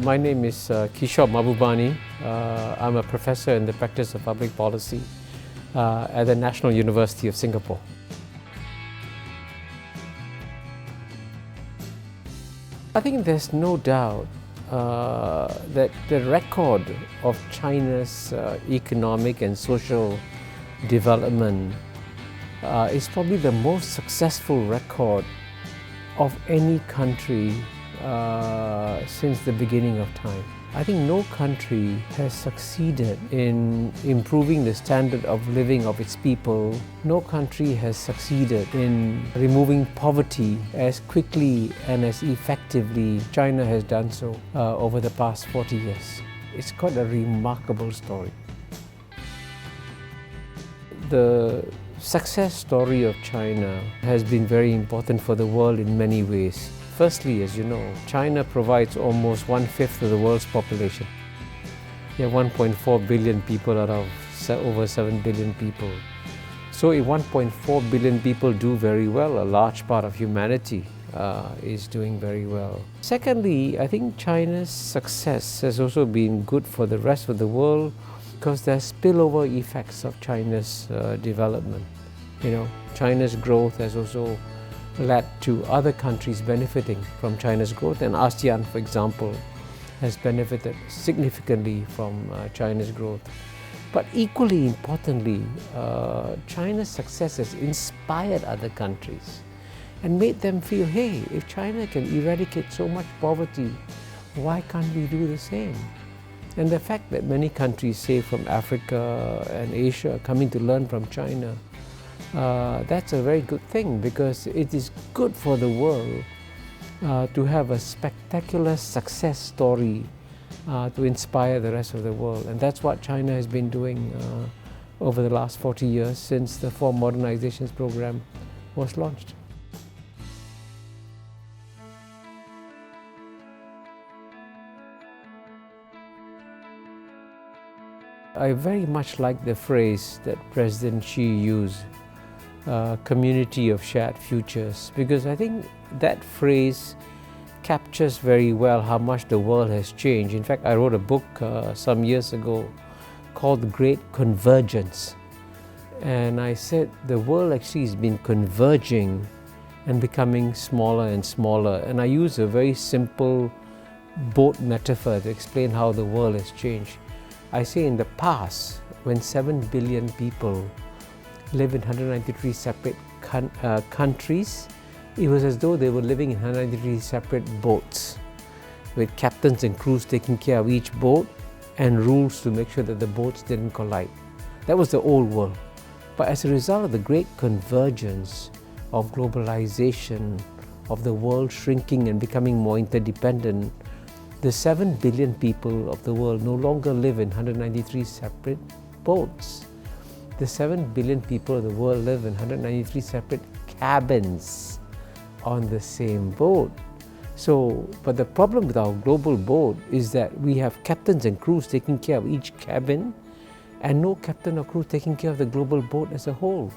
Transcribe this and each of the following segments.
My name is Kishore Mahbubani. I'm a professor in the practice of public policy at the National University of Singapore. I think there's no doubt that the record of China's economic and social development is probably the most successful record of any country since the beginning of time. I think no country has succeeded in improving the standard of living of its people. No country has succeeded in removing poverty as quickly and as effectively China has done so over the past 40 years. It's quite a remarkable story. The success story of China has been very important for the world in many ways. Firstly, as you know, China provides almost 1/5 of the world's population. There are 1.4 billion people out of over 7 billion people. So if 1.4 billion people do very well, a large part of humanity is doing very well. Secondly, I think China's success has also been good for the rest of the world because there are spillover effects of China's development. China's growth has also led to other countries benefiting from China's growth, and ASEAN, for example, has benefited significantly from China's growth. But equally importantly, China's success has inspired other countries and made them feel, hey, if China can eradicate so much poverty, why can't we do the same? And the fact that many countries, say from Africa and Asia, are coming to learn from China, that's a very good thing, because it is good for the world to have a spectacular success story to inspire the rest of the world. And that's what China has been doing over the last 40 years since the 4 Modernizations program was launched. I very much like the phrase that President Xi used, community of shared futures, because I think that phrase captures very well how much the world has changed. In fact, I wrote a book some years ago called The Great Convergence, and I said the world actually has been converging and becoming smaller and smaller, and I use a very simple boat metaphor to explain how the world has changed. I say in the past, when 7 billion people live in 193 separate countries, it was as though they were living in 193 separate boats, with captains and crews taking care of each boat and rules to make sure that the boats didn't collide. That was the old world. But as a result of the great convergence of globalization, of the world shrinking and becoming more interdependent, the 7 billion people of the world no longer live in 193 separate boats. The 7 billion people of the world live in 193 separate cabins on the same boat. But the problem with our global boat is that we have captains and crews taking care of each cabin, and no captain or crew taking care of the global boat as a whole.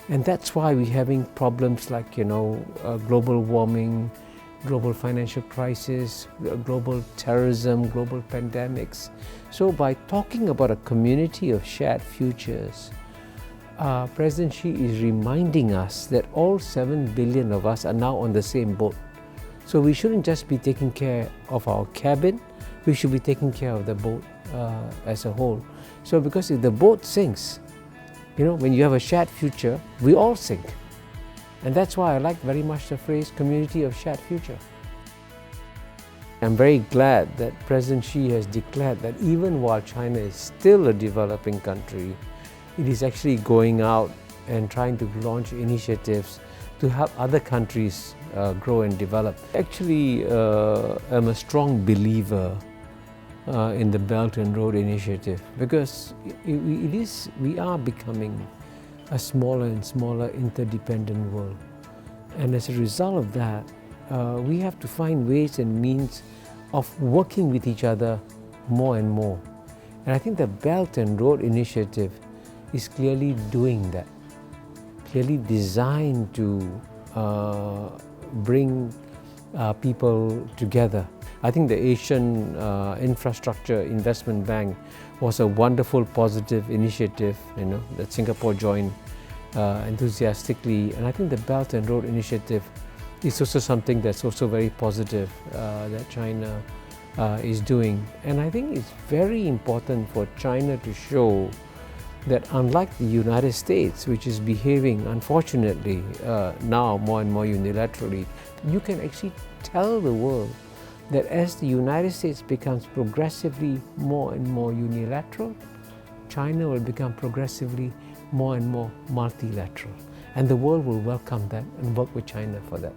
And that's why we're having problems like, global warming, global financial crisis, global terrorism, global pandemics. So by talking about a community of shared futures, President Xi is reminding us that all 7 billion of us are now on the same boat. So we shouldn't just be taking care of our cabin, we should be taking care of the boat as a whole. So because if the boat sinks, when you have a shared future, we all sink. And that's why I like very much the phrase community of shared future. I'm very glad that President Xi has declared that even while China is still a developing country, it is actually going out and trying to launch initiatives to help other countries grow and develop. Actually, I'm a strong believer in the Belt and Road Initiative, because we are becoming a smaller and smaller interdependent world. And as a result of that, we have to find ways and means of working with each other more and more. And I think the Belt and Road Initiative is clearly doing that, clearly designed to bring people together. I think the Asian Infrastructure Investment Bank was a wonderful positive initiative, that Singapore joined enthusiastically. And I think the Belt and Road Initiative is also something that's also very positive that China is doing. And I think it's very important for China to show that unlike the United States, which is behaving unfortunately now more and more unilaterally, you can actually tell the world that as the United States becomes progressively more and more unilateral, China will become progressively more and more multilateral. And the world will welcome that and work with China for that.